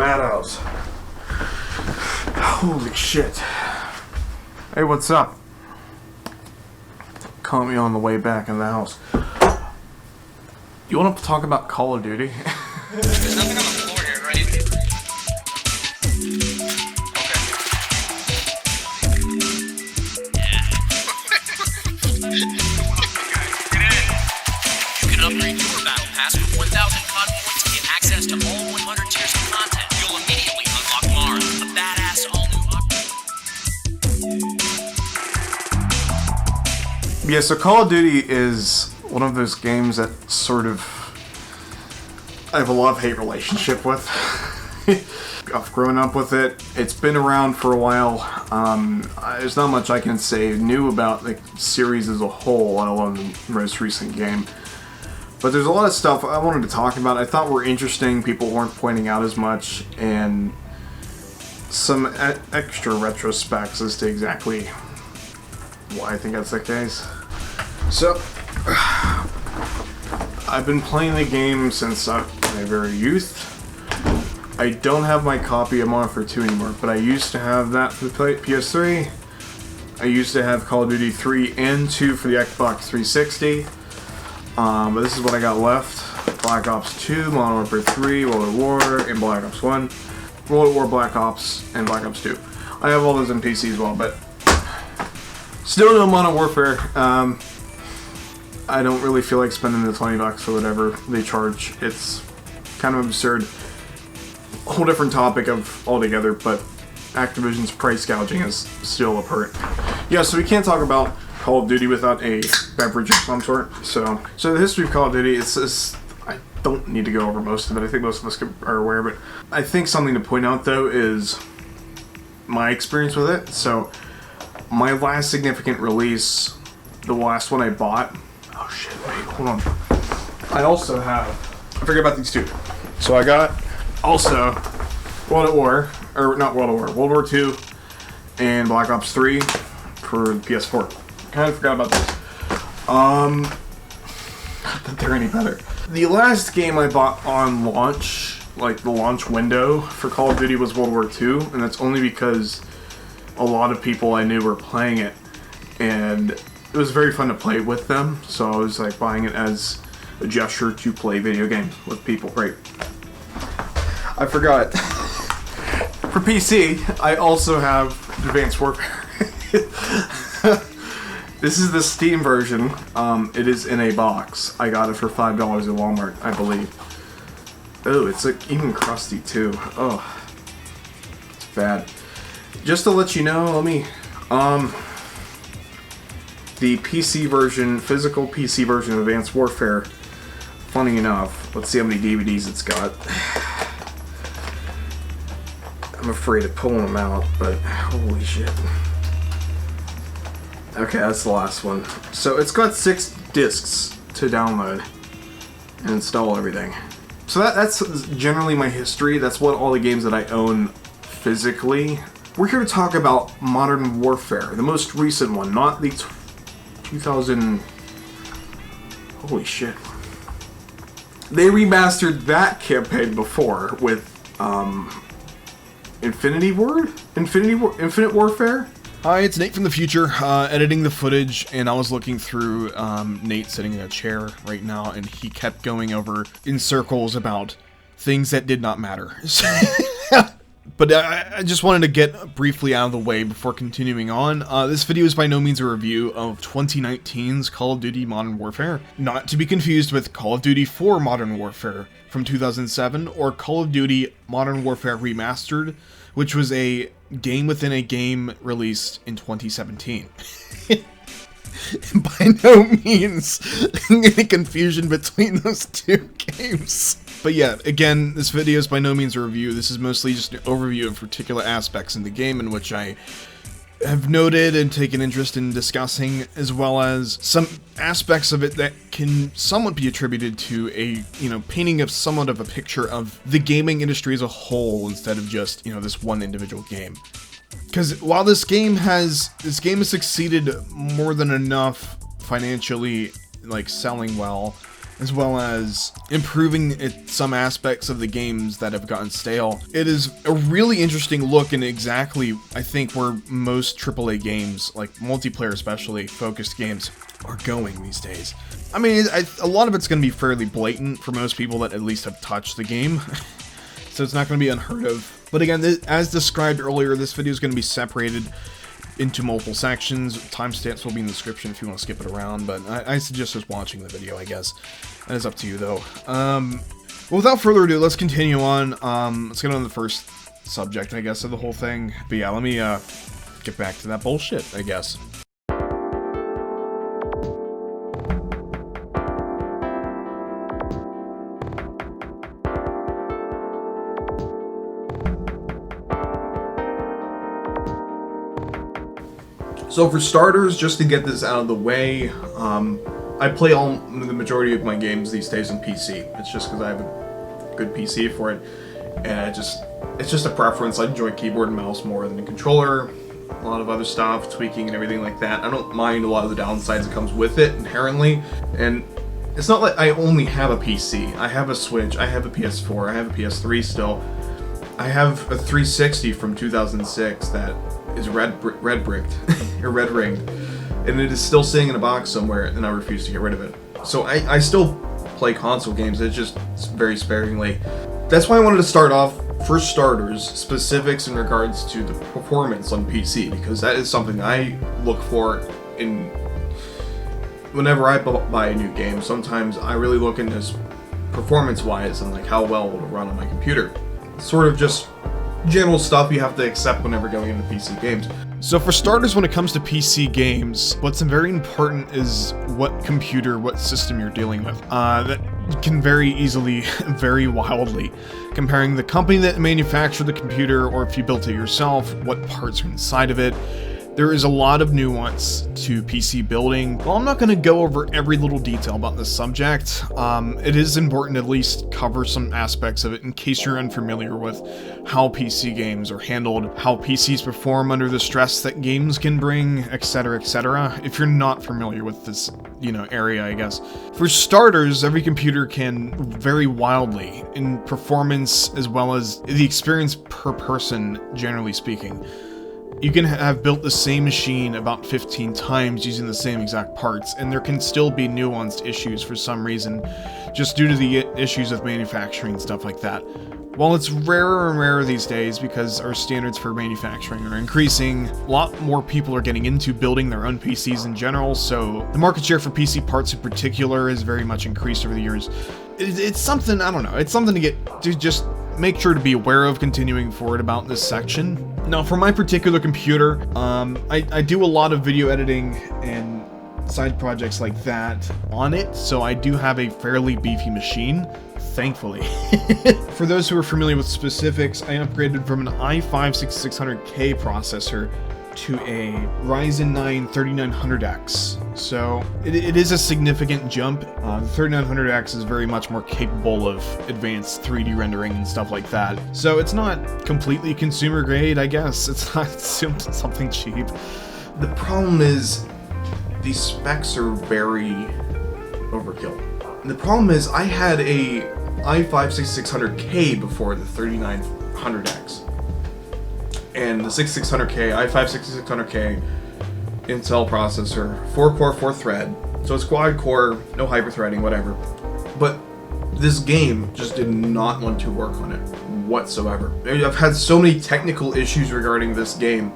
madhouse. Holy shit. Hey, what's up? Caught me on the way back in the house. You want to talk about Call of Duty? There's nothing on the floor here, right? Okay. You can upgrade your battle pass with 1,000 COD points and get access to all 100 tiers of content. You'll immediately unlock Mars, a badass all-new Yeah, so Call of Duty is one of those games that sort of I have a love-hate relationship with. I've grown up with it. It's been around for a while. There's not much I can say new about the series as a whole, let alone the most recent game. But there's a lot of stuff I wanted to talk about. I thought were interesting, people weren't pointing out as much, and some extra retrospects as to exactly why I think that's the case. So, I've been playing the game since my very youth. I don't have my copy of Modern Warfare 2 anymore, but I used to have that for the PS3. I used to have Call of Duty 3 and 2 for the Xbox 360. But this is what I got left. Black Ops 2, Modern Warfare 3, World at War, and Black Ops 1. World at War, Black Ops, and Black Ops 2. I have all those on PC as well, but still no Modern Warfare. I don't really feel like spending the $20 or whatever they charge. It's kind of absurd. Whole different topic of altogether, but Activision's price gouging is still apparent. Yeah, so we can't talk about Call of Duty without a beverage of some sort. So the history of Call of Duty, it's I don't need to go over most of it. I think most of us are aware, but I think something to point out though is my experience with it. So my last significant release, the last one I bought. Oh shit! Wait, hold on. I also have. I forget about these two. So I got also World at War, or not World at War, World War 2 and Black Ops 3 for the PS4. Kind of forgot about this. Not that they're any better. The last game I bought on launch, like the launch window for Call of Duty, was World War 2, and that's only because a lot of people I knew were playing it, and it was very fun to play with them, so I was like buying it as a gesture to play video games with people. Right. I forgot. For PC, I also have Advanced Warfare. This is the Steam version. It is in a box. I got it for $5 at Walmart, I believe. Oh, it's like even crusty too. Oh, it's bad. Just to let you know, let me the PC version, physical PC version of Advanced Warfare, funny enough, let's see how many DVDs it's got. I'm afraid of pulling them out, but holy shit. Okay, that's the last one. So it's got 6 discs to download and install everything. So that's generally my history. That's what all the games that I own physically. We're here to talk about Modern Warfare, the most recent one, not the 2000... Holy shit. They remastered that campaign before with Infinite Warfare? Hi, it's Nate from the future, editing the footage, and I was looking through Nate sitting in a chair right now, and he kept going over in circles about things that did not matter. But I just wanted to get briefly out of the way before continuing on. This video is by no means a review of 2019's Call of Duty Modern Warfare, not to be confused with Call of Duty 4 Modern Warfare from 2007, or Call of Duty Modern Warfare Remastered, which was a game within a game released in 2017. By no means any confusion between those two games. But yeah, again, this video is by no means a review. This is mostly just an overview of particular aspects in the game in which I have noted and taken interest in discussing, as well as some aspects of it that can somewhat be attributed to a, painting of somewhat of a picture of the gaming industry as a whole instead of just, this one individual game. Because while this game has succeeded more than enough financially, like selling well, as well as improving some aspects of the games that have gotten stale. It is a really interesting look in exactly, I think, where most AAA games, like multiplayer especially, focused games, are going these days. I mean, a lot of it's going to be fairly blatant for most people that at least have touched the game, so it's not going to be unheard of. But again, as described earlier, this video is going to be separated into multiple sections. Timestamps will be in the description if you want to skip it around, but I suggest just watching the video, I guess. That is up to you, though. Without further ado, let's continue on. Let's get on to the first subject, I guess, of the whole thing. But yeah, let me get back to that bullshit, I guess. So for starters, just to get this out of the way, I play the majority of my games these days on PC. It's just because I have a good PC for it, and it's just a preference. I enjoy keyboard and mouse more than a controller. A lot of other stuff, tweaking and everything like that. I don't mind a lot of the downsides that comes with it inherently, and it's not like I only have a PC. I have a Switch, I have a PS4, I have a PS3 still. I have a 360 from 2006 that is red bricked or red ringed, and it is still sitting in a box somewhere, and I refuse to get rid of it. So I still play console games. It's just very sparingly. That's why I wanted to start off, for starters, specifics in regards to the performance on PC, because that is something I look for in whenever I buy a new game. Sometimes I really look into performance wise and like how well it will run on my computer. Sort of just general stuff you have to accept whenever going into PC games. So for starters, when it comes to PC games, what's very important is what system you're dealing with. That can very easily vary wildly. Comparing the company that manufactured the computer, or if you built it yourself, what parts are inside of it. There is a lot of nuance to PC building. While I'm not going to go over every little detail about this subject, it is important to at least cover some aspects of it in case you're unfamiliar with how PC games are handled, how PCs perform under the stress that games can bring, etc., etc. If you're not familiar with this, area, I guess. For starters, every computer can vary wildly in performance as well as the experience per person, generally speaking. You can have built the same machine about 15 times using the same exact parts, and there can still be nuanced issues for some reason, just due to the issues of manufacturing and stuff like that. While it's rarer and rarer these days because our standards for manufacturing are increasing, a lot more people are getting into building their own PCs in general, so the market share for PC parts in particular has very much increased over the years. It's something, I don't know, it's something to just make sure to be aware of continuing forward about this section. Now, for my particular computer, I do a lot of video editing and side projects like that on it, so I do have a fairly beefy machine, thankfully. For those who are familiar with specifics, I upgraded from an i5-6600K processor to a Ryzen 9 3900X. So it is a significant jump. The 3900X is very much more capable of advanced 3D rendering and stuff like that. So it's not completely consumer grade, I guess. It's not something cheap. The problem is these specs are very overkill. And the problem is I had a i5-6600K before the 3900X. And the i5-6600K Intel processor, 4-core, 4-thread, so it's quad-core, no hyper-threading, whatever. But this game just did not want to work on it whatsoever. I've had so many technical issues regarding this game.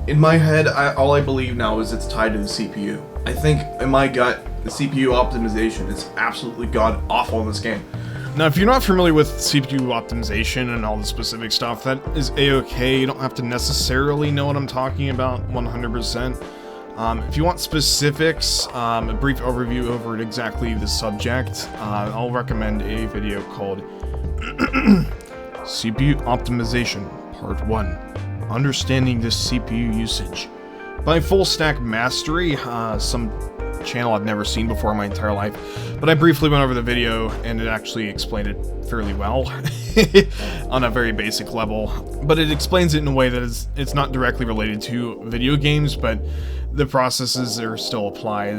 In my head, all I believe now is it's tied to the CPU. I think, in my gut, the CPU optimization is absolutely god-awful in this game. Now, if you're not familiar with CPU optimization and all the specific stuff, that is a-okay. You don't have to necessarily know what I'm talking about 100%. If you want specifics, a brief overview over exactly the subject, I'll recommend a video called CPU Optimization Part 1, Understanding this CPU Usage, by Full Stack Mastery, some channel I've never seen before in my entire life, but I briefly went over the video and it actually explained it fairly well on a very basic level, but it explains it in a way that it's not directly related to video games, but the processes are still apply.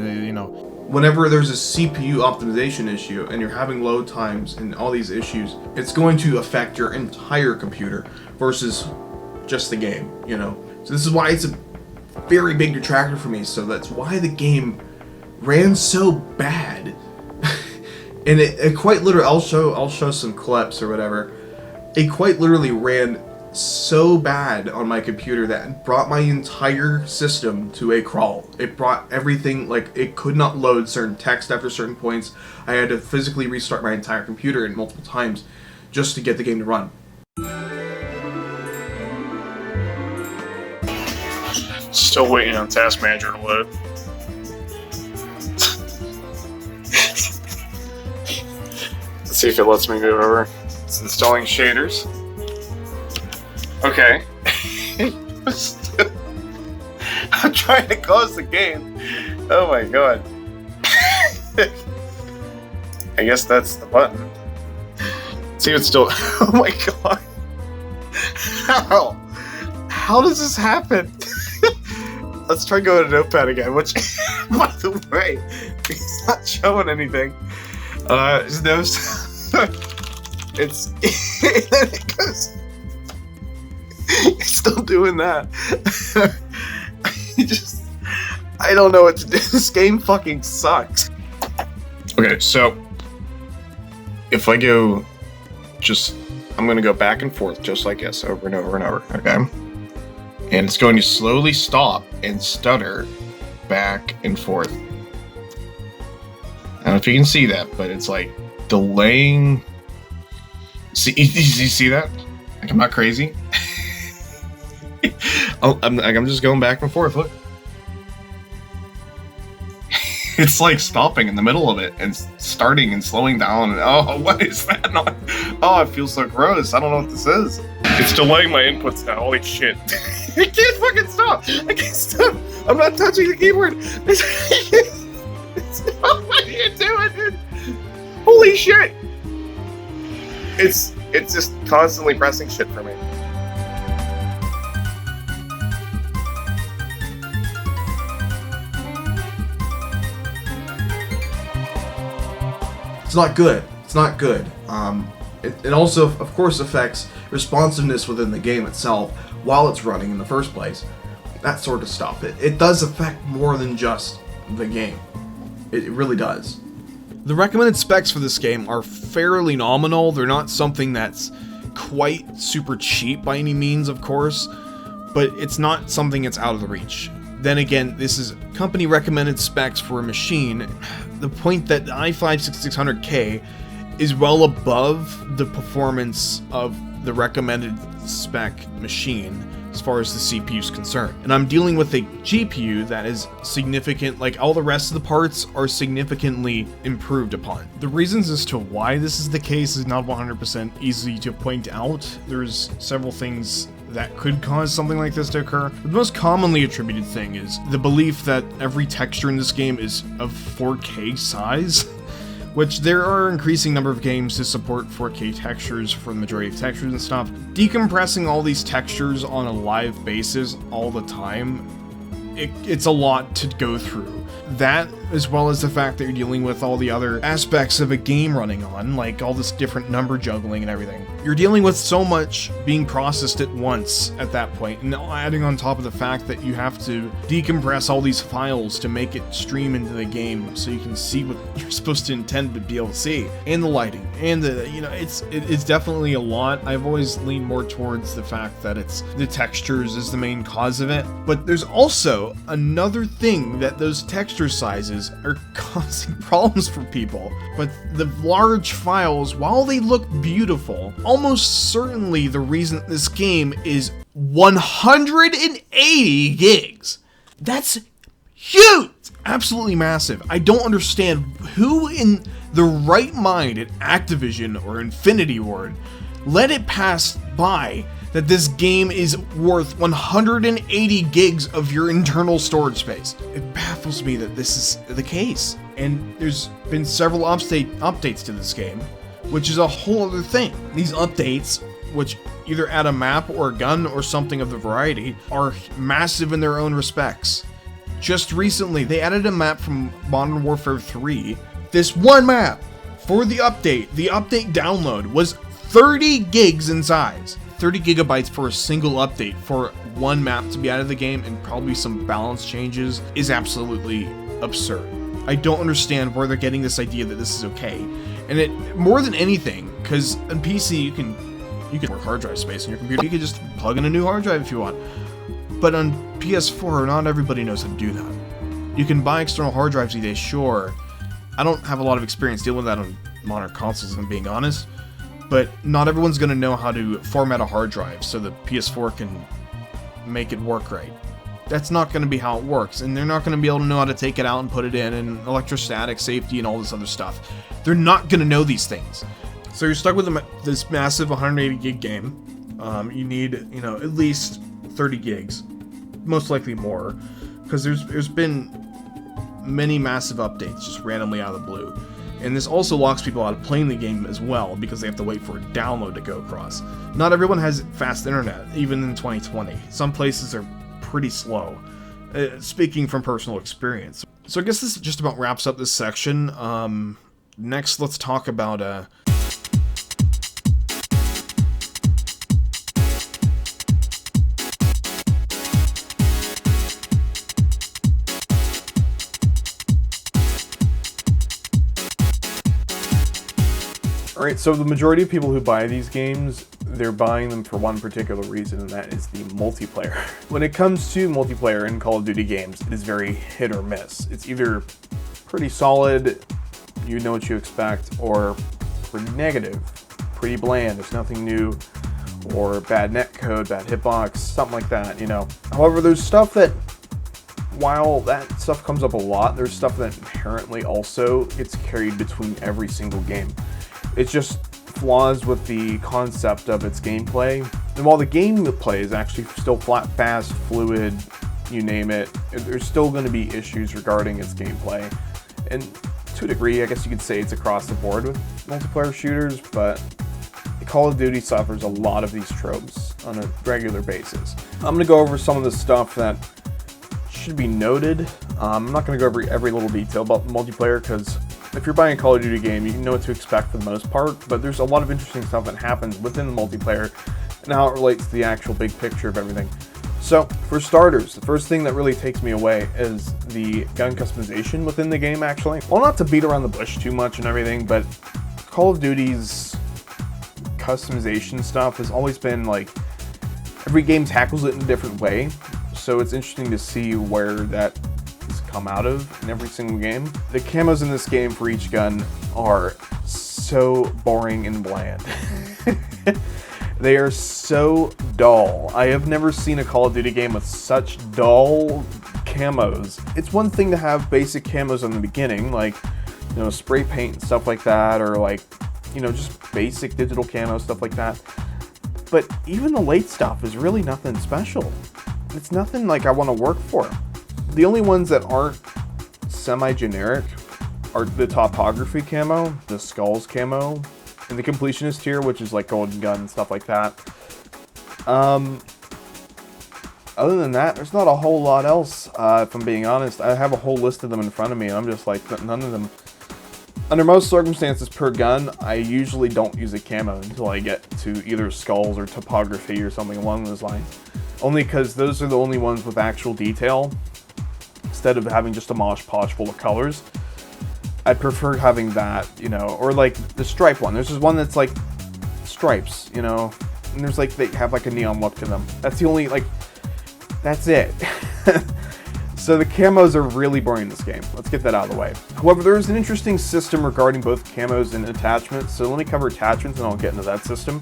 whenever there's a CPU optimization issue and you're having load times and all these issues, it's going to affect your entire computer versus just the game, you know. So this is why it's a very big detractor for me. So that's why the game ran so bad. And it quite literally, I'll show some clips or whatever. It quite literally ran so bad on my computer that it brought my entire system to a crawl. It brought everything, like, it could not load certain text after certain points. I had to physically restart my entire computer multiple times just to get the game to run. Still waiting on Task Manager to load. Let's see if it lets me move over. It's installing shaders. Okay. I'm trying to close the game. Oh my god. I guess that's the button. See, it's still. Oh my god. How? How does this happen? Let's try going to Notepad again, which, by the way, it's not showing anything. There's no. It goes. It's still doing that. I don't know what to do. This game fucking sucks. Okay, so if I go I'm gonna go back and forth just like this over and over and over, okay? And it's going to slowly stop and stutter back and forth. I don't know if you can see that, but it's like delaying. See, you see that? Like, I'm not crazy. I'm just going back and forth. Look, it's like stopping in the middle of it and starting and slowing down. And oh, what is that? Oh, it feels so gross. I don't know what this is. It's delaying my inputs now. Holy shit! I can't fucking stop. I can't stop. I'm not touching the keyboard. What are you doing, dude? Holy shit! It's just constantly pressing shit for me. It's not good. It's not good. It also, of course, affects responsiveness within the game itself while it's running in the first place. That sort of stuff. It does affect more than just the game. It really does. The recommended specs for this game are fairly nominal. They're not something that's quite super cheap by any means, of course, but it's not something that's out of the reach. Then again, this is company recommended specs for a machine. The point that the i5-6600K is well above the performance of the recommended spec machine as far as the CPU is concerned. And I'm dealing with a GPU that is significant, like all the rest of the parts are significantly improved upon. The reasons as to why this is the case is not 100% easy to point out. There's several things that could cause something like this to occur. The most commonly attributed thing is the belief that every texture in this game is of 4K size, which there are an increasing number of games to support 4K textures for the majority of textures and stuff. Decompressing all these textures on a live basis all the time, it's a lot to go through. That, as well as the fact that you're dealing with all the other aspects of a game running on, like all this different number juggling and everything. You're dealing with so much being processed at once at that point, and adding on top of the fact that you have to decompress all these files to make it stream into the game so you can see what you're supposed to intend to be able to see, and the lighting, and the, you know, it's definitely a lot. I've always leaned more towards the fact that it's the textures is the main cause of it, but there's also another thing that those texture sizes are causing problems for people. But the large files, while they look beautiful, almost certainly the reason this game is 180 gigs. That's huge! Absolutely massive. I don't understand who in the right mind at Activision or Infinity Ward let it pass by that this game is worth 180 gigs of your internal storage space. It baffles me that this is the case. And there's been several updates to this game, which is a whole other thing. These updates, which either add a map or a gun or something of the variety, are massive in their own respects. Just recently, they added a map from Modern Warfare 3. This one map for the update download was 30 gigs in size. 30 gigabytes for a single update for one map to be out of the game, and probably some balance changes, is absolutely absurd. I don't understand where they're getting this idea that this is okay. And it, more than anything, because on PC you can work hard drive space in your computer. You can just plug in a new hard drive if you want. But on PS4, not everybody knows how to do that. You can buy external hard drives these days, sure. I don't have a lot of experience dealing with that on modern consoles, if I'm being honest. But not everyone's going to know how to format a hard drive so the PS4 can make it work right. That's not going to be how it works, and they're not going to be able to know how to take it out and put it in, and electrostatic safety and all this other stuff. They're not going to know these things. So you're stuck with this massive 180 gig game. You need, at least 30 gigs, most likely more, because there's been many massive updates just randomly out of the blue. And this also locks people out of playing the game as well, because they have to wait for a download to go across. Not everyone has fast internet, even in 2020. Some places are pretty slow, speaking from personal experience. So I guess this just about wraps up this section. Next, let's talk about Alright, so the majority of people who buy these games, they're buying them for one particular reason, and that is the multiplayer. When it comes to multiplayer in Call of Duty games, it is very hit or miss. It's either pretty solid, you know what you expect, or pretty negative, pretty bland, there's nothing new, or bad netcode, bad hitbox, something like that, However, there's stuff that, while that stuff comes up a lot, there's stuff that inherently also gets carried between every single game. It's just flaws with the concept of its gameplay. And while the gameplay is actually still fast, fluid, you name it, there's still going to be issues regarding its gameplay. And to a degree, I guess you could say it's across the board with multiplayer shooters, but Call of Duty suffers a lot of these tropes on a regular basis. I'm going to go over some of the stuff that should be noted. I'm not going to go over every little detail about multiplayer, because if you're buying a Call of Duty game, you know what to expect for the most part, but there's a lot of interesting stuff that happens within the multiplayer and how it relates to the actual big picture of everything. So, for starters, the first thing that really takes me away is the gun customization within the game, actually. Well, not to beat around the bush too much and everything, but Call of Duty's customization stuff has always been like, every game tackles it in a different way, so it's interesting to see where that come out of in every single game. The camos in this game for each gun are so boring and bland. They are so dull. I have never seen a Call of Duty game with such dull camos. It's one thing to have basic camos in the beginning, like, spray paint and stuff like that, or like, just basic digital camo, stuff like that. But even the late stuff is really nothing special. It's nothing like I want to work for. The only ones that aren't semi-generic are the topography camo, the skulls camo, and the completionist tier, which is like golden gun and stuff like that. Other than that, there's not a whole lot else, if I'm being honest. I have a whole list of them in front of me, and I'm just like, none of them. Under most circumstances per gun, I usually don't use a camo until I get to either skulls or topography or something along those lines. Only because those are the only ones with actual detail. Instead of having just a mosh posh full of colors, I prefer having that, or like the stripe one. There's this one that's like stripes, and there's like, they have like a neon look to them. That's the only, that's it. So the camos are really boring in this game. Let's get that out of the way. However, there is an interesting system regarding both camos and attachments. So let me cover attachments and I'll get into that system.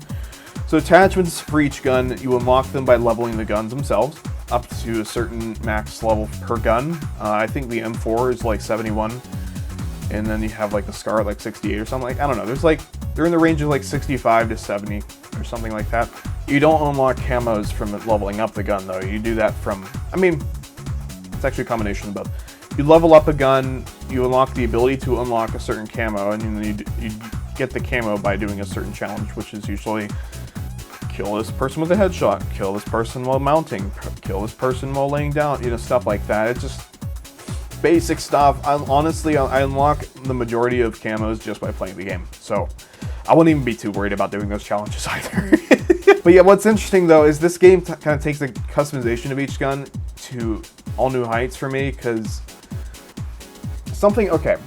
So attachments for each gun, you unlock them by leveling the guns themselves up to a certain max level per gun. I think the M4 is like 71, and then you have like the Scar at like 68 or something. I don't know. They're in the range of like 65 to 70 or something like that. You don't unlock camos from leveling up the gun though. You do that from, it's actually a combination of both. You level up a gun, you unlock the ability to unlock a certain camo, and then you get the camo by doing a certain challenge, which is usually kill this person with a headshot, kill this person while mounting, kill this person while laying down, stuff like that. basic stuff. Honestly, I unlock the majority of camos just by playing the game. So I wouldn't even be too worried about doing those challenges either. But yeah, what's interesting though is this game kind of takes the customization of each gun to all new heights for me, because okay,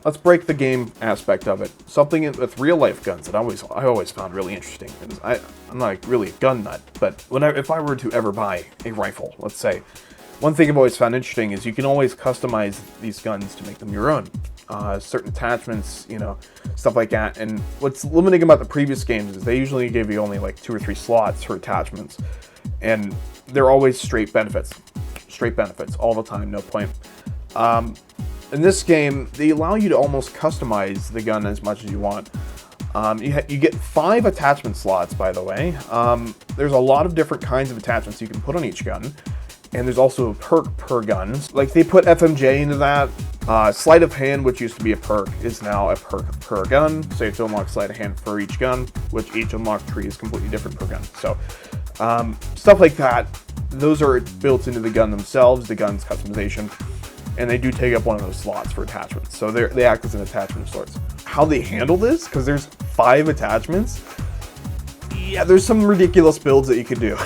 let's break the game aspect of it. Something with real life guns that I always found really interesting. I'm not really a gun nut, but if I were to ever buy a rifle, let's say, one thing I've always found interesting is you can always customize these guns to make them your own. Certain attachments, you know, stuff like that. And what's limiting about the previous games is they usually give you only like 2 or 3 slots for attachments, and they're always straight benefits all the time, no point. In this game, they allow you to almost customize the gun as much as you want. You get 5 attachment slots, by the way. There's a lot of different kinds of attachments you can put on each gun, and there's also a perk per gun. Like they put FMJ into that. Sleight of hand, which used to be a perk, is now a perk per gun. So you have to unlock sleight of hand for each gun, which each unlocked tree is completely different per gun. So stuff like that, those are built into the gun themselves, the gun's customization, and they do take up one of those slots for attachments. So they act as an attachment of sorts. How they handle this, because there's 5 attachments, yeah, there's some ridiculous builds that you could do.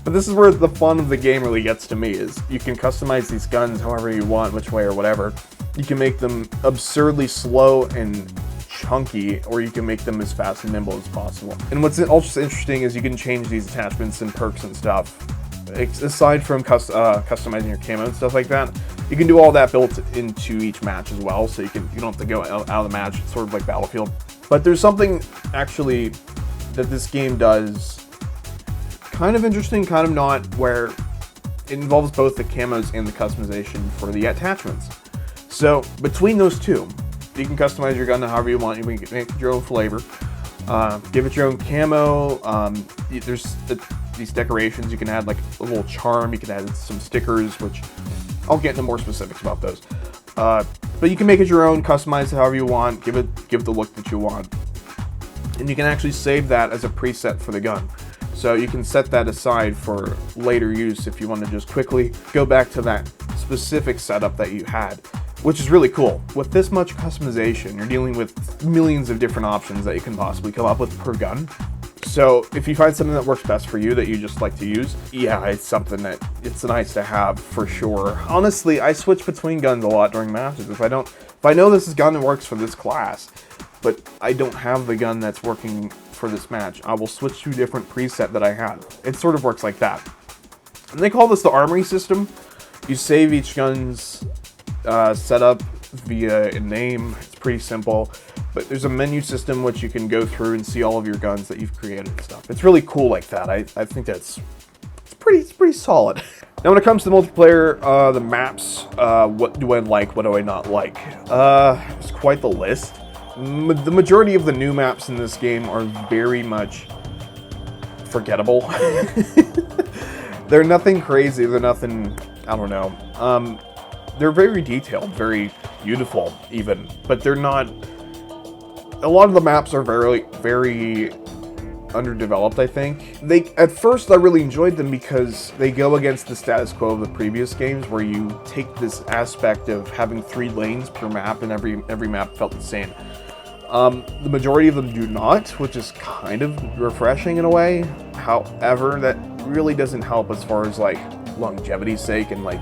But this is where the fun of the game really gets to me, is you can customize these guns however you want, which way or whatever. You can make them absurdly slow and chunky, or you can make them as fast and nimble as possible. And what's also interesting is you can change these attachments and perks and stuff. Aside from customizing your camo and stuff like that, you can do all that built into each match as well, so you don't have to go out of the match. It's sort of like Battlefield. But there's something actually that this game does kind of interesting, kind of not, where it involves both the camos and the customization for the attachments. So between those two, you can customize your gun however you want. You can make your own flavor, give it your own camo. There's these decorations. You can add like a little charm. You can add some stickers, which I'll get into more specifics about those. But you can make it your own, customize it however you want, give it the look that you want, and you can actually save that as a preset for the gun. So you can set that aside for later use if you want to just quickly go back to that specific setup that you had, which is really cool. With this much customization, you're dealing with millions of different options that you can possibly come up with per gun. So if you find something that works best for you that you just like to use, yeah, it's something that it's nice to have for sure. Honestly, I switch between guns a lot during matches. If I know this is gun that works for this class, but I don't have the gun that's working for this match, I will switch to a different preset that I have. It sort of works like that. And they call this the armory system. You save each gun's setup via a name. It's pretty simple, but there's a menu system which you can go through and see all of your guns that you've created and stuff. It's really cool like that. I think it's pretty solid. Now when it comes to multiplayer, the maps, what do I like, what do I not like? It's quite the list. The majority of the new maps in this game are very much forgettable. They're nothing crazy, they're nothing, I don't know. They're very detailed, very beautiful even, but they're not, a lot of the maps are very underdeveloped, I think. At first I really enjoyed them because they go against the status quo of the previous games, where you take this aspect of having 3 lanes per map and every map felt the same. The majority of them do not, which is kind of refreshing in a way. However, that really doesn't help as far as like longevity's sake and like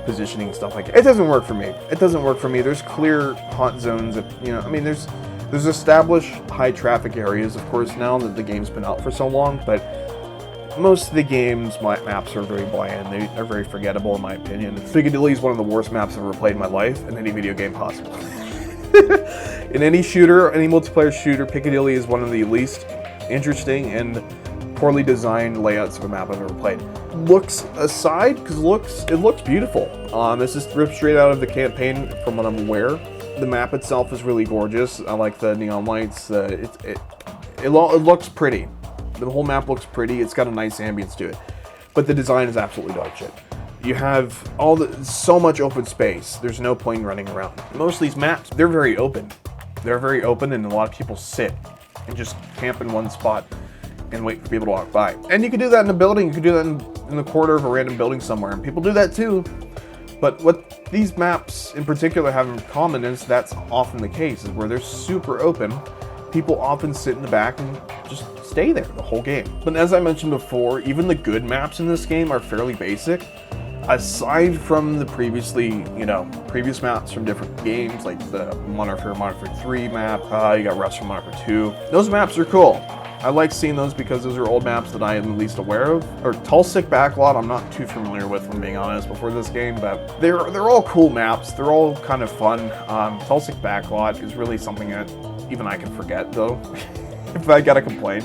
positioning and stuff like that. It doesn't work for me. It doesn't work for me. There's clear haunt zones that, you know, I mean, there's established high traffic areas, of course, now that the game's been out for so long, but most of the game's maps are very bland. They're very forgettable in my opinion. Piccadilly is one of the worst maps I've ever played in my life in any video game possible. In any shooter, any multiplayer shooter, Piccadilly is one of the least interesting and poorly designed layouts of a map I've ever played. Looks aside, because it looks beautiful. This is ripped straight out of the campaign from what I'm aware. The map itself is really gorgeous. I like the neon lights. It looks pretty. The whole map looks pretty. It's got a nice ambience to it. But the design is absolutely dog shit. You have so much open space. There's no point running around. Most of these maps, they're very open. They're very open, and a lot of people sit and just camp in one spot and wait for people to walk by. And you can do that in a building. You can do that in the corner of a random building somewhere, and people do that too. But what these maps in particular have in common is that's often the case, is where they're super open. People often sit in the back and just stay there the whole game. But as I mentioned before, even the good maps in this game are fairly basic. Aside from the previous maps from different games, like the Modern Warfare 3 map, you got Rust from Modern Warfare 2. Those maps are cool. I like seeing those because those are old maps that I am the least aware of. Or Tulsik Backlot, I'm not too familiar with, if I'm being honest, before this game, but they're all cool maps. They're all kind of fun. Tulsik Backlot is really something that even I can forget, though, if I gotta complain.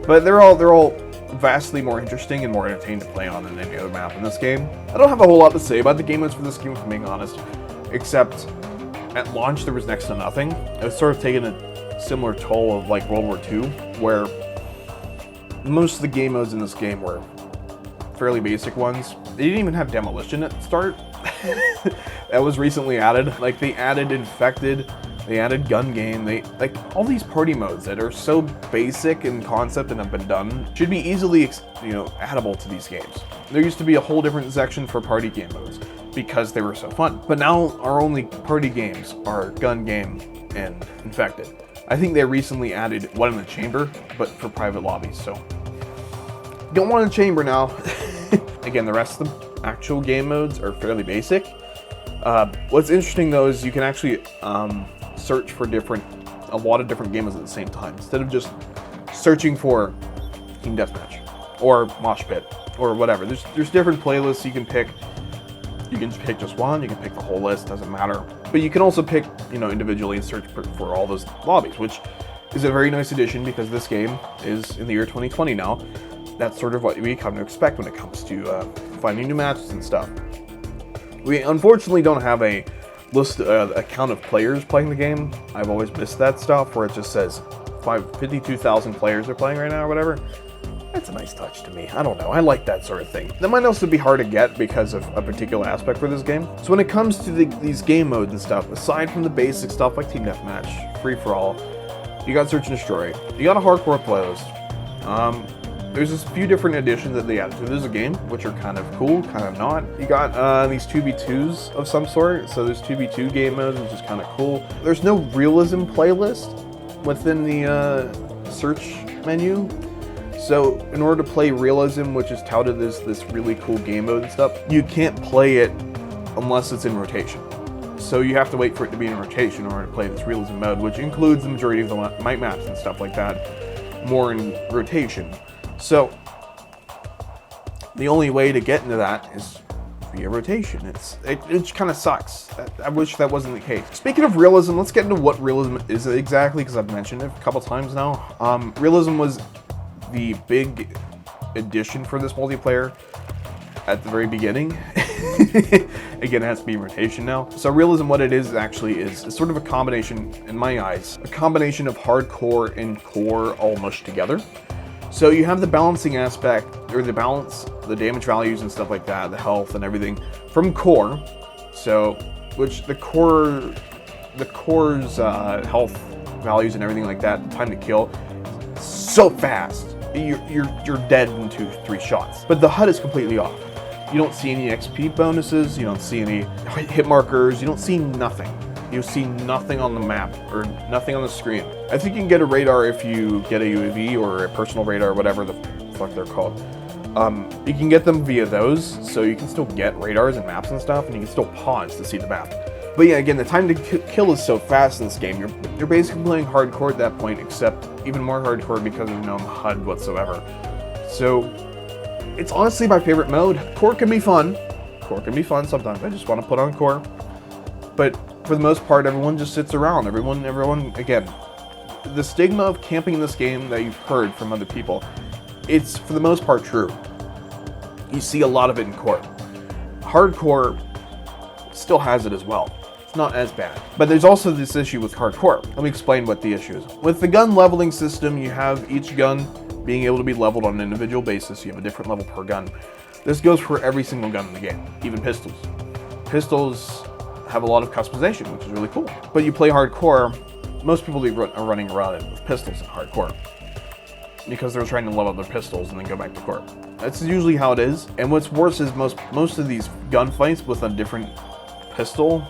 But they're all vastly more interesting and more entertaining to play on than any other map in this game. I don't have a whole lot to say about the game modes for this game, if I'm being honest, except at launch there was next to nothing. It was sort of taking a similar toll of like World War II, where most of the game modes in this game were fairly basic ones. They didn't even have demolition at the start. That was recently added. Like, they added infected, they added gun game, all these party modes that are so basic in concept and have been done should be easily, addable to these games. There used to be a whole different section for party game modes because they were so fun. But now our only party games are gun game and infected. I think they recently added one in the chamber, but for private lobbies, so don't want a chamber now. Again, the rest of the actual game modes are fairly basic. What's interesting though is you can actually search for a lot of different game modes at the same time, instead of just searching for Team Deathmatch or Mosh Pit or whatever. There's different playlists you can pick. You can pick just one, you can pick the whole list, doesn't matter. But you can also pick, individually and search for all those lobbies, which is a very nice addition because this game is in the year 2020 now. That's sort of what we come to expect when it comes to finding new matches and stuff. We unfortunately don't have a list, a count of players playing the game. I've always missed that stuff where it just says 52,000 players are playing right now or whatever. That's a nice touch to me. I don't know. I like that sort of thing. That might also be hard to get because of a particular aspect for this game. So when it comes to these game modes and stuff, aside from the basic stuff like Team Deathmatch, Free For All, you got Search and Destroy, you got a hardcore playlist. There's a few different additions that they added to this game, which are kind of cool, kind of not. You got these 2v2s of some sort, so there's 2v2 game modes, which is kind of cool. There's no realism playlist within the search menu. So in order to play realism, which is touted as this really cool game mode and stuff, you can't play it unless it's in rotation. So you have to wait for it to be in rotation in order to play this realism mode, which includes the majority of the mic maps and stuff like that, more in rotation. So the only way to get into that is via rotation. It kind of sucks. I wish that wasn't the case. Speaking of realism, let's get into what realism is exactly, because I've mentioned it a couple times now. Realism was the big addition for this multiplayer at the very beginning. Again, it has to be in rotation now. So realism, what it is actually is sort of a combination, in my eyes, a combination of hardcore and core all mushed together. So you have the balancing aspect, or the balance, the damage values and stuff like that, the health and everything from core. So, which the core's health values and everything like that, the time to kill, so fast. You're dead in 2-3 shots. But the HUD is completely off. You don't see any XP bonuses, you don't see any hit markers, you don't see nothing. You see nothing on the map, or nothing on the screen. I think you can get a radar if you get a UAV or a personal radar, whatever the fuck they're called. You can get them via those, so you can still get radars and maps and stuff, and you can still pause to see the map. But yeah, again, the time to kill is so fast in this game. You're basically playing hardcore at that point, except even more hardcore because of no HUD whatsoever. So it's honestly my favorite mode. Core can be fun. Core can be fun sometimes. I just want to put on core. But for the most part, everyone just sits around. Everyone, again, the stigma of camping in this game that you've heard from other people, it's for the most part true. You see a lot of it in core. Hardcore still has it as well. It's not as bad. But there's also this issue with hardcore. Let me explain what the issue is. With the gun leveling system, you have each gun being able to be leveled on an individual basis. You have a different level per gun. This goes for every single gun in the game, even pistols. Pistols have a lot of customization, which is really cool. But you play hardcore, most people are running around with pistols in hardcore. because they're trying to level up their pistols and then go back to corp. That's usually how it is. And what's worse is most of these gunfights with a different pistol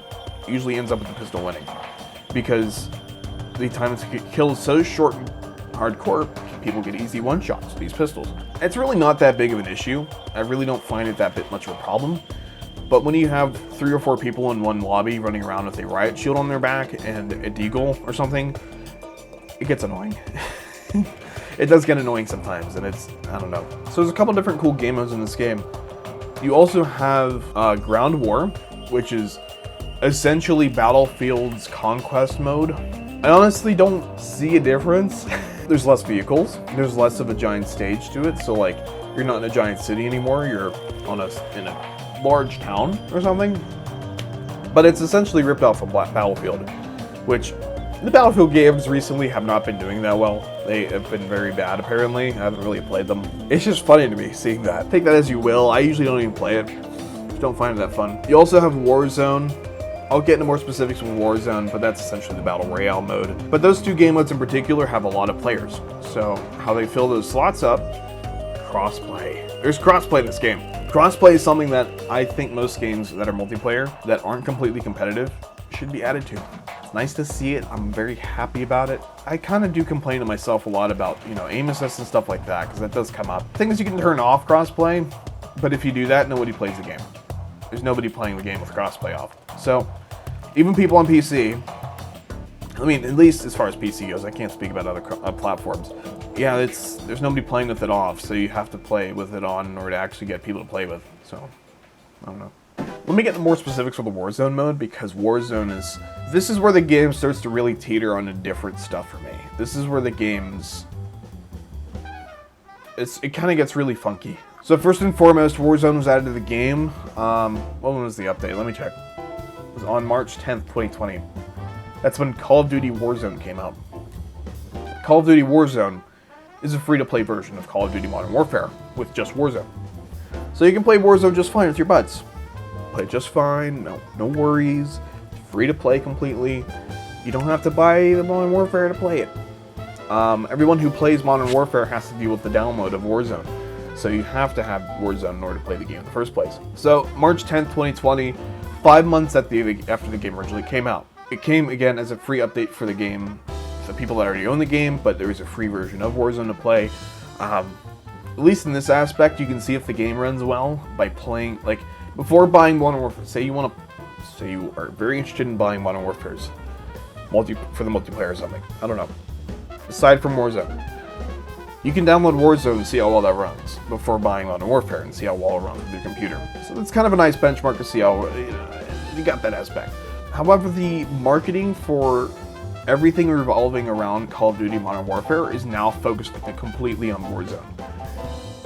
usually ends up with the pistol winning, because the time to kill is so short in hardcore, people get easy one-shots with these pistols. It's really not that big of an issue. I really don't find it that bit much of a problem. But when you have 3 or 4 people in one lobby running around with a riot shield on their back and a deagle or something, it gets annoying. It does get annoying sometimes, and it's, I don't know. So there's a couple different cool game modes in this game. You also have Ground War, which is essentially Battlefield's Conquest mode. I honestly don't see a difference. There's less vehicles, there's less of a giant stage to it, so like, you're not in a giant city anymore, you're in a large town or something. But it's essentially ripped off of Battlefield, which the Battlefield games recently have not been doing that well. They have been very bad, apparently. I haven't really played them. It's just funny to me seeing that. Take that as you will. I usually don't even play it. Just don't find it that fun. You also have Warzone. I'll get into more specifics with Warzone, but that's essentially the Battle Royale mode. But those 2 game modes in particular have a lot of players. So how they fill those slots up, crossplay. There's crossplay in this game. Crossplay is something that I think most games that are multiplayer, that aren't completely competitive, should be added to. It's nice to see it. I'm very happy about it. I kind of do complain to myself a lot about, aim assist and stuff like that, because that does come up. The thing is, you can turn off crossplay, but if you do that, nobody plays the game. There's nobody playing the game with crossplay off. So, even people on PC, I mean, at least as far as PC goes, I can't speak about other platforms. Yeah, there's nobody playing with it off, so you have to play with it on in order to actually get people to play with. So, I don't know. Let me get into more specifics for the Warzone mode, because Warzone this is where the game starts to really teeter on a different stuff for me. This is where the game's, it kind of gets really funky. So first and foremost, Warzone was added to the game. When was the update? Let me check. It was on March 10th, 2020. That's when Call of Duty Warzone came out. Call of Duty Warzone is a free-to-play version of Call of Duty Modern Warfare with just Warzone. So you can play Warzone just fine with your buds. Play just fine, no worries. It's free to play completely. You don't have to buy the Modern Warfare to play it. Everyone who plays Modern Warfare has to deal with the download of Warzone. So you have to have Warzone in order to play the game in the first place. So March 10th, 2020, 5 months after the game originally came out. It came again as a free update for the game, for people that already own the game, but there is a free version of Warzone to play. At least in this aspect, you can see if the game runs well by playing, like, before buying Modern Warfare. Say you are very interested in buying Modern Warfare's for the multiplayer or something. I don't know. Aside from Warzone, you can download Warzone and see how well that runs before buying Modern Warfare and see how well it runs with your computer. So that's kind of a nice benchmark to see how you got that aspect. However, the marketing for everything revolving around Call of Duty Modern Warfare is now focused completely on Warzone.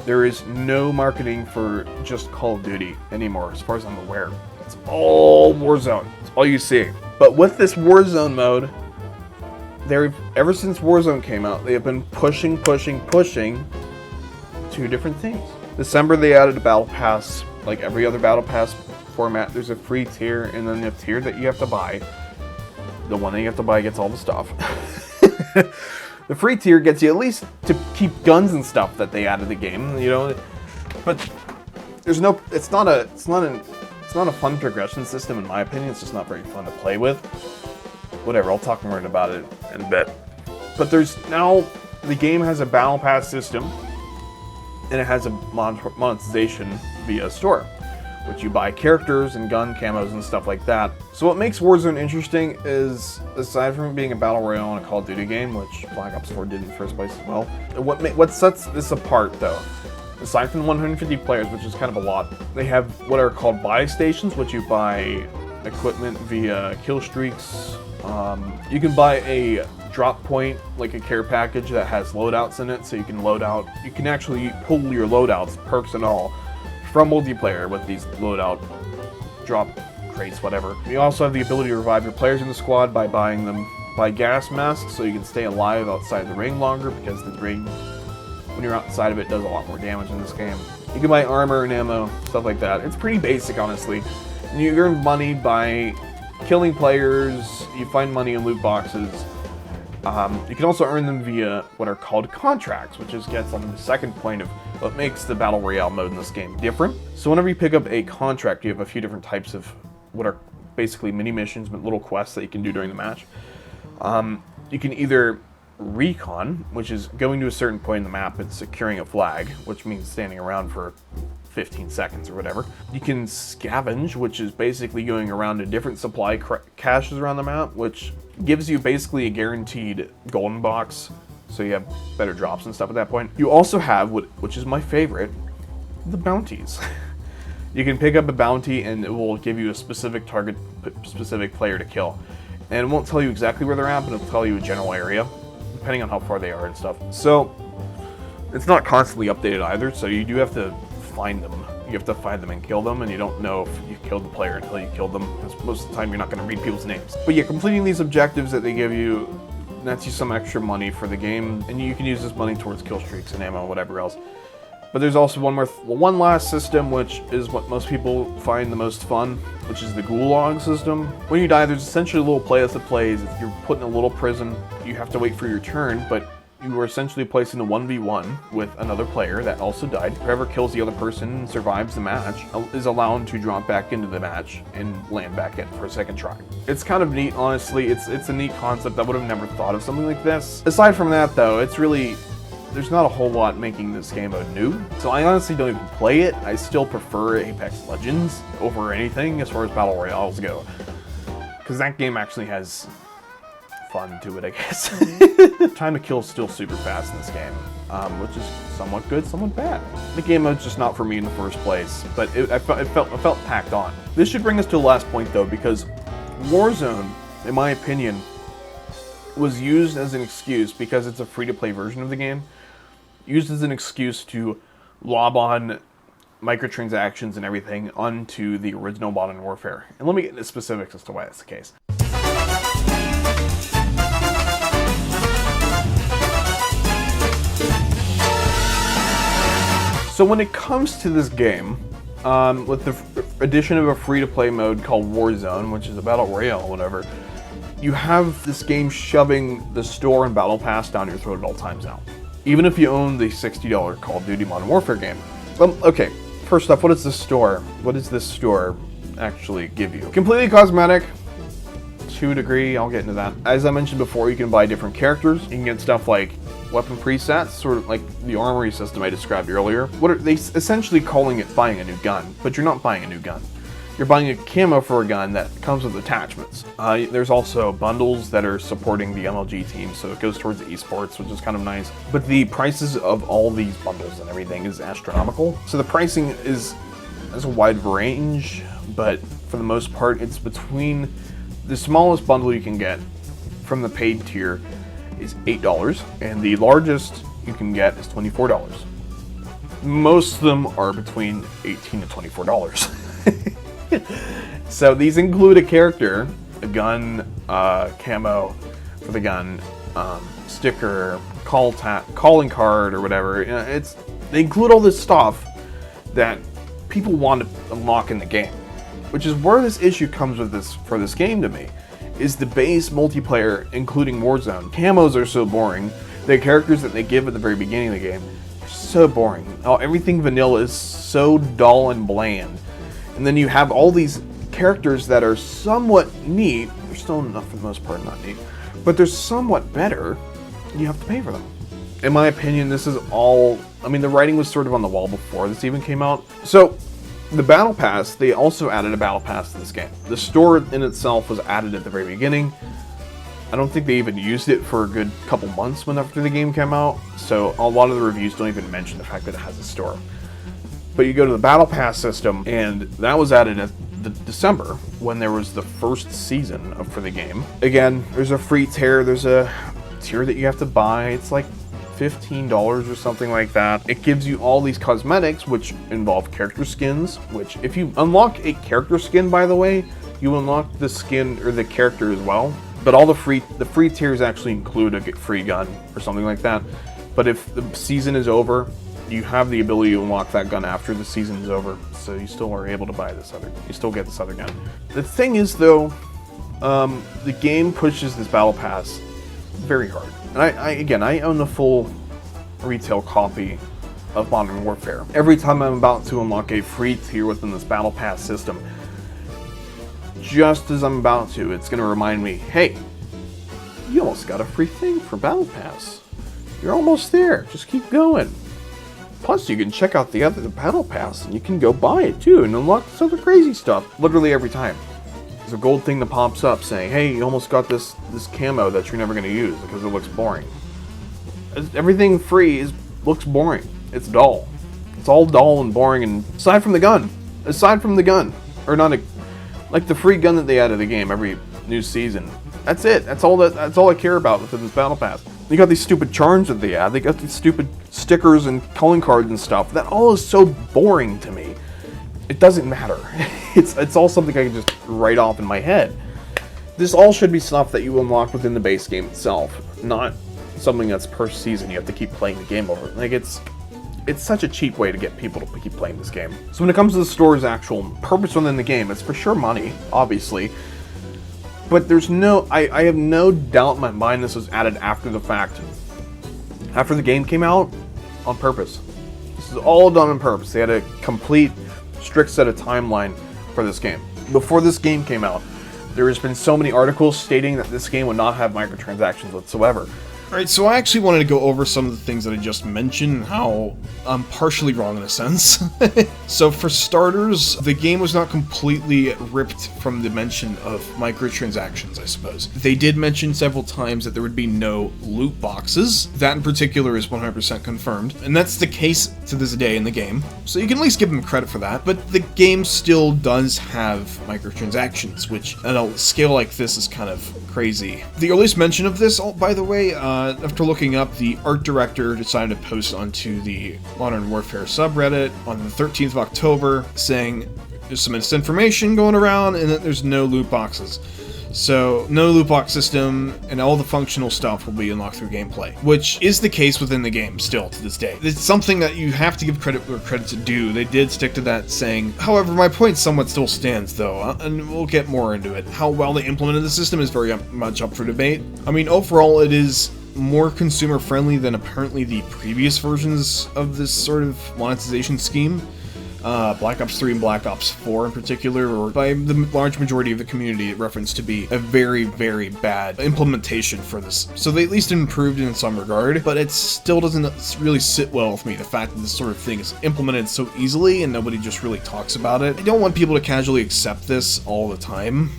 There is no marketing for just Call of Duty anymore, as far as I'm aware. It's all Warzone. It's all you see. But with this Warzone mode, ever since Warzone came out, they have been pushing 2 different things. December, they added a Battle Pass. Like every other Battle Pass format, there's a free tier, and then the tier that you have to buy. The one that you have to buy gets all the stuff. The free tier gets you at least to keep guns and stuff that they added the game, But there's no. It's not a fun progression system in my opinion. It's just not very fun to play with. Whatever. I'll talk more about it in a bit. But the game has a battle pass system, and it has a monetization via a store, which you buy characters and gun camos and stuff like that. So what makes Warzone interesting is, aside from it being a battle royale and a Call of Duty game, which Black Ops 4 did in the first place as well, what sets this apart though, aside from 150 players, which is kind of a lot, they have what are called buy stations, which you buy equipment via kill streaks. You can buy a drop point, like a care package that has loadouts in it, so you can actually pull your loadouts, perks and all, from multiplayer with these loadout drop crates, whatever. You also have the ability to revive your players in the squad by buying them gas masks, so you can stay alive outside the ring longer, because the ring, when you're outside of it, does a lot more damage in this game. You can buy armor and ammo, stuff like that. It's pretty basic, honestly. And you earn money by killing players, you find money in loot boxes, You can also earn them via what are called contracts, which gets on the second point of what makes the Battle Royale mode in this game different. So whenever you pick up a contract, you have a few different types of what are basically mini missions, but little quests that you can do during the match. You can either recon, which is going to a certain point in the map and securing a flag, which means standing around for 15 seconds or whatever. You can scavenge, which is basically going around to different supply caches around the map, which gives you basically a guaranteed golden box, so you have better drops and stuff at that point. You also have, which is my favorite, the bounties. You can pick up a bounty and it will give you a specific target, specific player to kill. And it won't tell you exactly where they're at, but it'll tell you a general area, depending on how far they are and stuff. So it's not constantly updated either, so you do have to find them. You have to find them and kill them, and you don't know if you killed the player until you killed them, because most of the time you're not going to read people's names. But yeah, completing these objectives that they give you nets you some extra money for the game, and you can use this money towards kill streaks and ammo and whatever else. But there's also one last system, which is what most people find the most fun, which is the gulag system. When you die, there's essentially a little playlist that plays. If you're put in a little prison, you have to wait for your turn, but you are essentially placed in a 1v1 with another player that also died. Whoever kills the other person and survives the match is allowed to drop back into the match and land back in for a second try. It's kind of neat, honestly. It's a neat concept. I would have never thought of something like this. Aside from that, though, it's really... there's not a whole lot making this game mode new, so I honestly don't even play it. I still prefer Apex Legends over anything as far as Battle Royales go, because that game actually has fun to it, I guess. Time to kill is still super fast in this game, which is somewhat good, somewhat bad. The game mode's just not for me in the first place, but it felt packed on. This should bring us to the last point, though, because Warzone, in my opinion, was used as an excuse, because it's a free-to-play version of the game, used as an excuse to lob on microtransactions and everything onto the original Modern Warfare. And let me get into specifics as to why that's the case. So when it comes to this game, with the addition of a free-to-play mode called Warzone, which is a battle royale or whatever, you have this game shoving the store and battle pass down your throat at all times now. Even if you own the $60 Call of Duty Modern Warfare game. Okay, first off, what is this store? What does this store actually give you? Completely cosmetic, to a degree, I'll get into that. As I mentioned before, you can buy different characters. You can get stuff like weapon presets, sort of like the armory system I described earlier. What are they essentially calling it buying a new gun, but you're not buying a new gun. You're buying a camo for a gun that comes with attachments. There's also bundles that are supporting the MLG team, so it goes towards the esports, which is kind of nice. But the prices of all these bundles and everything is astronomical. So the pricing has a wide range, but for the most part, it's between the smallest bundle you can get from the paid tier is $8, and the largest you can get is $24. Most of them are between $18 to $24. So these include a character, a gun, camo for the gun, sticker, calling card, or whatever. They include all this stuff that people want to unlock in the game, which is where this issue comes with for this game to me. Is the base multiplayer, including Warzone. Camos are so boring. The characters that they give at the very beginning of the game are so boring. Everything vanilla is so dull and bland. And then you have all these characters that are somewhat neat. They're still not, for the most part, not neat. But they're somewhat better. You have to pay for them. In my opinion, this is all... I mean, the writing was sort of on the wall before this even came out. So, the Battle Pass, they also added a Battle Pass to this game. The store in itself was added at the very beginning. I don't think they even used it for a good couple months after the game came out. So, a lot of the reviews don't even mention the fact that it has a store. But you go to the Battle Pass system, and that was added at December, when there was the first season for the game. Again, there's a free tier, there's a tier that you have to buy. It's like $15 or something like that. It gives you all these cosmetics, which involve character skins, which if you unlock a character skin, by the way, you unlock the skin or the character as well. But all the free tiers actually include a free gun or something like that. But if the season is over, you have the ability to unlock that gun after the season is over, so you still are able to buy you still get this other gun. The thing is, though, the game pushes this Battle Pass very hard. And I own the full retail copy of Modern Warfare. Every time I'm about to unlock a free tier within this Battle Pass system, just as I'm about to, it's going to remind me, hey, you almost got a free thing for Battle Pass. You're almost there. Just keep going. Plus, you can check out the other Battle Pass, and you can go buy it too, and unlock this other crazy stuff. Literally every time. There's a gold thing that pops up saying, hey, you almost got this camo that you're never going to use because it looks boring. Everything free looks boring. It's dull. It's all dull and boring, and aside from the gun, or not like the free gun that they add to the game every new season. That's it. That's all I care about within this Battle Pass. They got these stupid charms that they add. They got these stupid stickers and calling cards and stuff. That all is so boring to me. It doesn't matter. It's all something I can just write off in my head. This all should be stuff that you unlock within the base game itself, not something that's per season. You have to keep playing the game over. Like it's such a cheap way to get people to keep playing this game. So when it comes to the store's actual purpose within the game, it's for sure money, obviously. But there's I have no doubt in my mind this was added after the fact. After the game came out, on purpose. This is all done on purpose. They had a complete, strict set of timeline for this game. Before this game came out, there has been so many articles stating that this game would not have microtransactions whatsoever. Alright, so I actually wanted to go over some of the things that I just mentioned, and how I'm partially wrong in a sense. So for starters, the game was not completely ripped from the mention of microtransactions, I suppose. They did mention several times that there would be no loot boxes. That in particular is 100% confirmed, and that's the case to this day in the game. So you can at least give them credit for that, but the game still does have microtransactions, which at a scale like this is kind of crazy. The earliest mention of this, by the way, after looking up, the art director decided to post onto the Modern Warfare subreddit on the 13th of October saying there's some misinformation going around and that there's no loot boxes. So, no loot box system, and all the functional stuff will be unlocked through gameplay, which is the case within the game still to this day. It's something that you have to give credit where credit's due. They did stick to that saying. However, my point somewhat still stands though, and we'll get more into it. How well they implemented the system is very much up for debate. I mean, overall it is more consumer friendly than apparently the previous versions of this sort of monetization scheme. Black Ops 3 and Black Ops 4 in particular, or by the large majority of the community, referenced to be a very, very bad implementation for this. So they at least improved it in some regard, but it still doesn't really sit well with me, the fact that this sort of thing is implemented so easily and nobody just really talks about it. I don't want people to casually accept this all the time.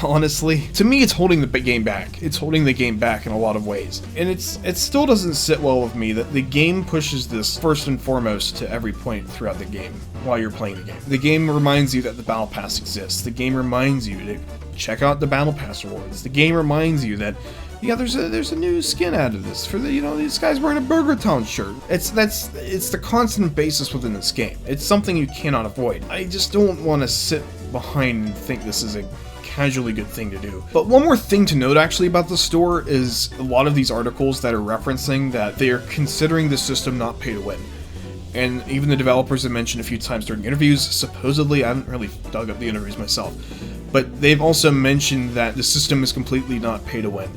Honestly, to me, it's holding the game back. It's holding the game back in a lot of ways, and it still doesn't sit well with me that the game pushes this first and foremost to every point throughout the game while you're playing the game. The game reminds you that the Battle Pass exists. The game reminds you to check out the Battle Pass rewards. The game reminds you that yeah, there's a new skin added to this for the, you know, this guy's wearing a Burger Town shirt. It's the constant basis within this game. It's something you cannot avoid. I just don't want to sit behind and think this is a casually good thing to do. But one more thing to note actually about the store is a lot of these articles that are referencing that they are considering the system not pay to win. And even the developers have mentioned a few times during interviews, supposedly, I haven't really dug up the interviews myself, but they've also mentioned that the system is completely not pay to win.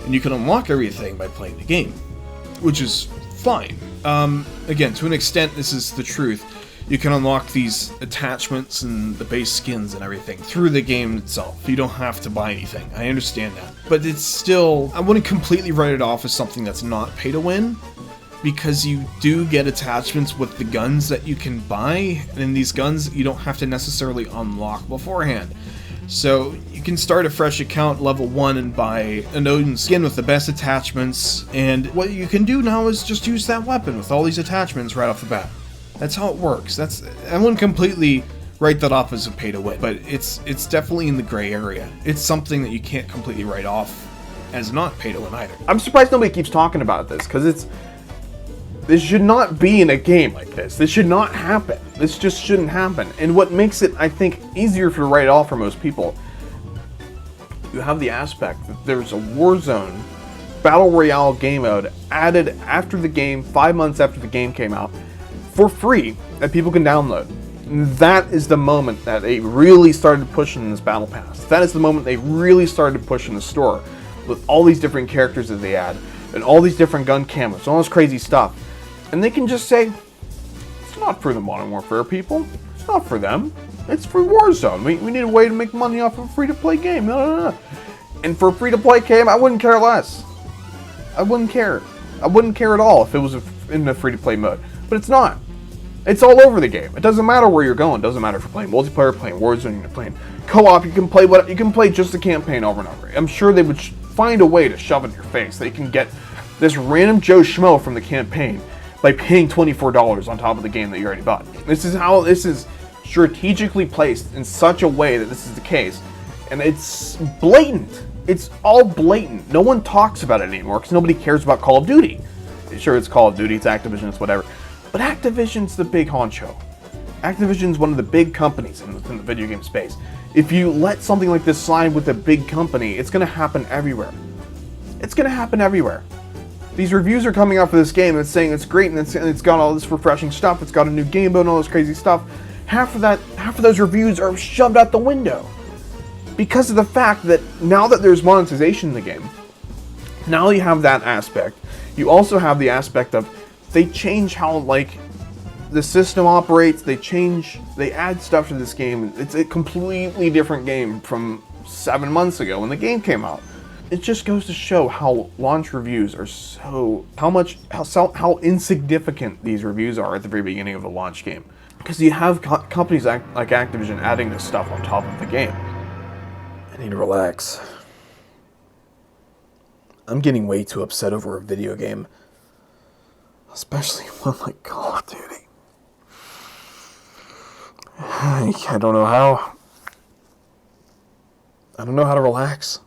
And you can unlock everything by playing the game, which is fine. Again, to an extent, this is the truth. You can unlock these attachments and the base skins and everything through the game itself. You don't have to buy anything. I understand that. But it's still, I wouldn't completely write it off as something that's not pay to win, because you do get attachments with the guns that you can buy, and in these guns you don't have to necessarily unlock beforehand. So you can start a fresh account level 1 and buy an Odin skin with the best attachments, and what you can do now is just use that weapon with all these attachments right off the bat. That's how it works. I wouldn't completely write that off as a pay to win, but it's definitely in the gray area. It's something that you can't completely write off as not pay to win either. I'm surprised nobody keeps talking about this, because this should not be in a game like this. This should not happen. This just shouldn't happen. And what makes it, I think, easier to write off for most people, you have the aspect that there's a Warzone Battle Royale game mode added after the game, 5 months after the game came out, for free, that people can download. And that is the moment that they really started pushing this Battle Pass. That is the moment they really started pushing the store. with all these different characters that they add, and all these different gun cameras, and all this crazy stuff. And they can just say, it's not for the Modern Warfare people. It's not for them. It's for Warzone. We need a way to make money off of a free-to-play game. No. And for a free-to-play game, I wouldn't care less. I wouldn't care. I wouldn't care at all if it was in the free-to-play mode. But it's not. It's all over the game. It doesn't matter where you're going. It doesn't matter if you're playing multiplayer, playing Warzone, you're playing co-op. You can play just the campaign over and over. I'm sure they would find a way to shove it in your face. They can get this random Joe Schmo from the campaign by paying $24 on top of the game that you already bought. This is strategically placed in such a way that this is the case, and it's blatant. It's all blatant. No one talks about it anymore because nobody cares about Call of Duty. Sure, it's Call of Duty, it's Activision, it's whatever, but Activision's the big honcho. Activision's one of the big companies in the video game space. If you let something like this slide with a big company, it's going to happen everywhere. It's going to happen everywhere. These reviews are coming out for this game, and it's saying it's great, and it's got all this refreshing stuff, it's got a new game mode and all this crazy stuff. Half of those reviews are shoved out the window because of the fact that now that there's monetization in the game, now you have that aspect. You also have the aspect of they change how the system operates. They add stuff to this game. It's a completely different game from 7 months ago when the game came out. It just goes to show how launch reviews are how insignificant these reviews are at the very beginning of a launch game. Because you have companies like Activision adding this stuff on top of the game. I need to relax. I'm getting way too upset over a video game. Especially one like Call of Duty. I don't know how. I don't know how to relax.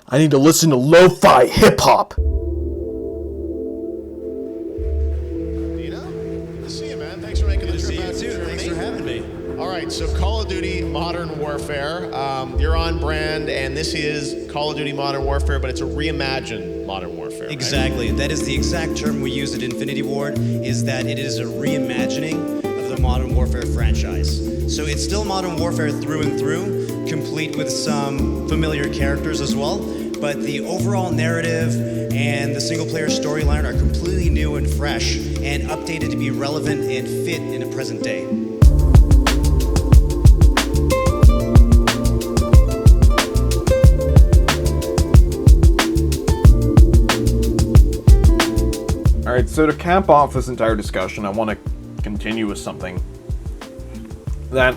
I need to listen to lo-fi hip-hop. Good to see you, man. Thanks for making the trip out too. Thanks for having me. All right, so Call of Duty Modern Warfare. You're on brand, and this is Call of Duty Modern Warfare, but it's a reimagined Modern Warfare. Exactly. Right? That is the exact term we use at Infinity Ward, is that it is a reimagining of the Modern Warfare franchise. So it's still Modern Warfare through and through, complete with some familiar characters as well. But the overall narrative and the single-player storyline are completely new and fresh and updated to be relevant and fit in the present day. Alright, so to cap off this entire discussion, I want to continue with something that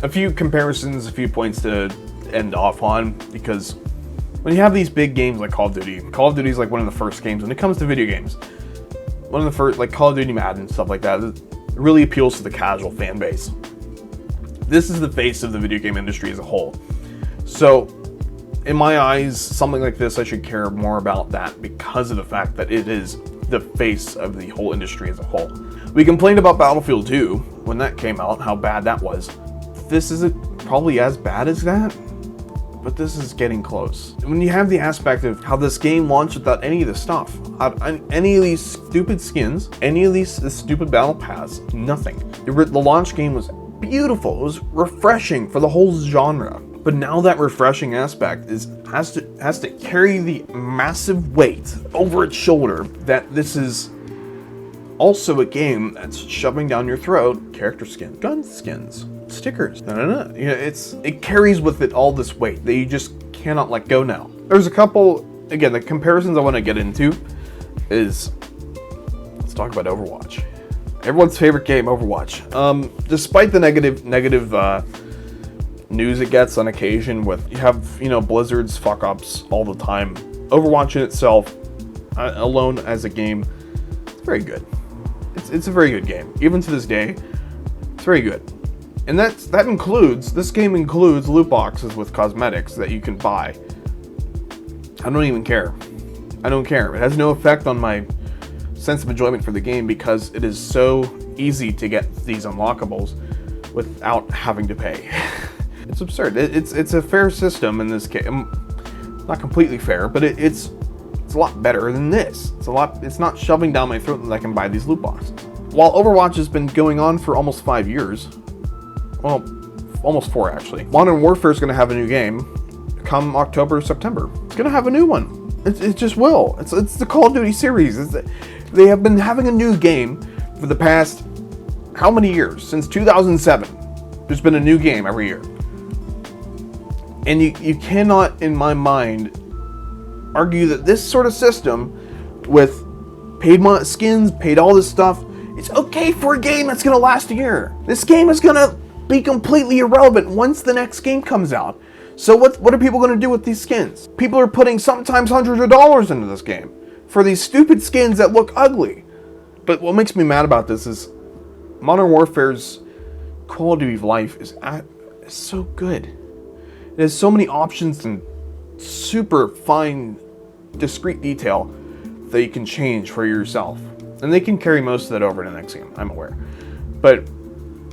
a few comparisons, a few points to end off on, because when you have these big games like Call of Duty is like one of the first games when it comes to video games. One of the first, like Call of Duty Madden and stuff like that, it really appeals to the casual fan base. This is the face of the video game industry as a whole. So, in my eyes, something like this, I should care more about that because of the fact that it is the face of the whole industry as a whole. We complained about Battlefield 2 when that came out, how bad that was. This isn't probably as bad as that, but this is getting close. When you have the aspect of how this game launched without any of this stuff, any of these stupid skins, any of these stupid battle pass, nothing. The launch game was beautiful. It was refreshing for the whole genre. But now that refreshing aspect has to carry the massive weight over its shoulder that this is also a game that's shoving down your throat character skins, gun skins, stickers. No. You know, it carries with it all this weight that you just cannot let go now. There's a couple, again, the comparisons I want to get into is, let's talk about Overwatch. Everyone's favorite game, Overwatch. Despite the negative news it gets on occasion with, you have, Blizzard's fuck-ups all the time. Overwatch in itself, alone as a game, it's very good. It's a very good game. Even to this day, it's very good. And this game includes loot boxes with cosmetics that you can buy. I don't even care. I don't care. It has no effect on my sense of enjoyment for the game because it is so easy to get these unlockables without having to pay. It's absurd. It's a fair system in this case. Not completely fair, but it's a lot better than this. It's not shoving down my throat that I can buy these loot boxes. While Overwatch has been going on for almost 5 years, well, almost 4 actually, Modern Warfare is going to have a new game come October, September. It's going to have a new one. It just will. It's the Call of Duty series. They have been having a new game for the past, how many years? Since 2007. There's been a new game every year. And you cannot, in my mind, argue that this sort of system with paid skins, paid all this stuff, it's okay for a game that's going to last a year. This game is going to be completely irrelevant once the next game comes out. So what are people going to do with these skins? People are putting sometimes hundreds of dollars into this game for these stupid skins that look ugly. But what makes me mad about this is Modern Warfare's quality of life is so good. It has so many options and super fine, discrete detail that you can change for yourself. And they can carry most of that over to the next game, I'm aware. But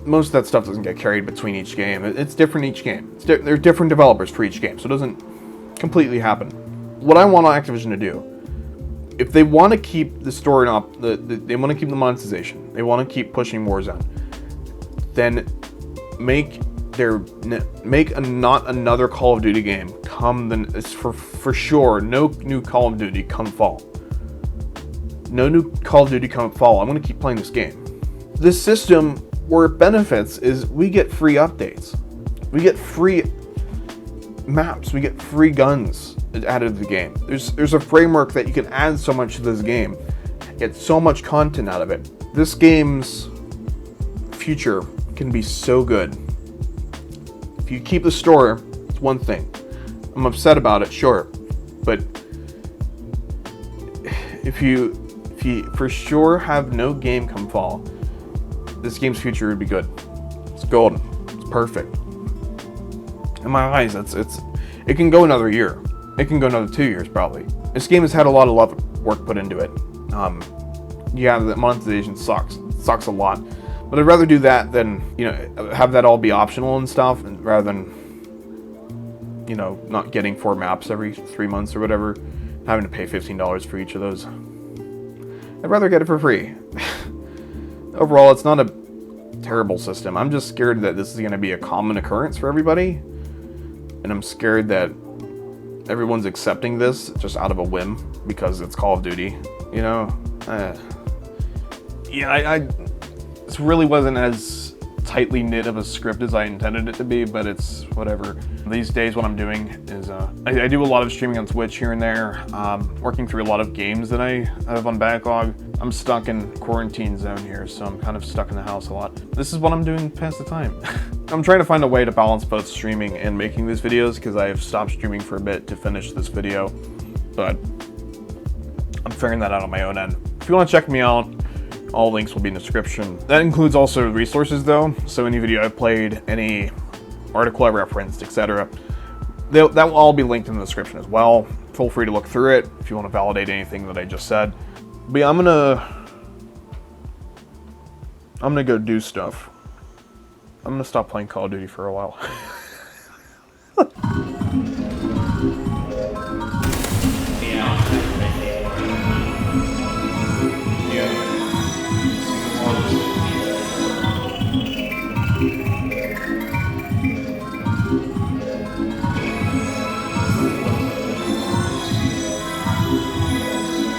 most of that stuff doesn't get carried between each game. It's different each game. There are different developers for each game, so it doesn't completely happen. What I want Activision to do, if they want to keep the story up, they want to keep the monetization, they want to keep pushing Warzone, then make not another Call of Duty game come. Then it's for sure no new Call of Duty come fall. No new Call of Duty come fall. I'm going to keep playing this game. This system, where it benefits, is we get free updates. We get free maps. We get free guns added to the game. There's a framework that you can add so much to this game, get so much content out of it. This game's future can be so good. If you keep the store, it's one thing. I'm upset about it, sure, but if you for sure have no game come fall, this game's future would be good. It's golden. It's perfect. In my eyes, it can go another year. It can go another 2 years probably. This game has had a lot of work put into it. Yeah, the monetization sucks. It sucks a lot. But I'd rather do that than, have that all be optional and stuff, and rather than, not getting 4 maps every 3 months or whatever, having to pay $15 for each of those. I'd rather get it for free. Overall, it's not a terrible system. I'm just scared that this is going to be a common occurrence for everybody. And I'm scared that everyone's accepting this just out of a whim because it's Call of Duty, This really wasn't as tightly knit of a script as I intended it to be, but it's whatever. These days what I'm doing is I do a lot of streaming on Twitch here and there, working through a lot of games that I have on backlog. I'm stuck in quarantine zone here, so I'm kind of stuck in the house a lot. This is what I'm doing to pass the time. I'm trying to find a way to balance both streaming and making these videos because I have stopped streaming for a bit to finish this video, but I'm figuring that out on my own end. If you want to check me out, all links will be in the description. That includes also resources though, so any video I've played, any article I referenced, etc. That will all be linked in the description as well. Feel free to look through it if you want to validate anything that I just said. But yeah, I'm gonna go do stuff. I'm gonna stop playing Call of Duty for a while.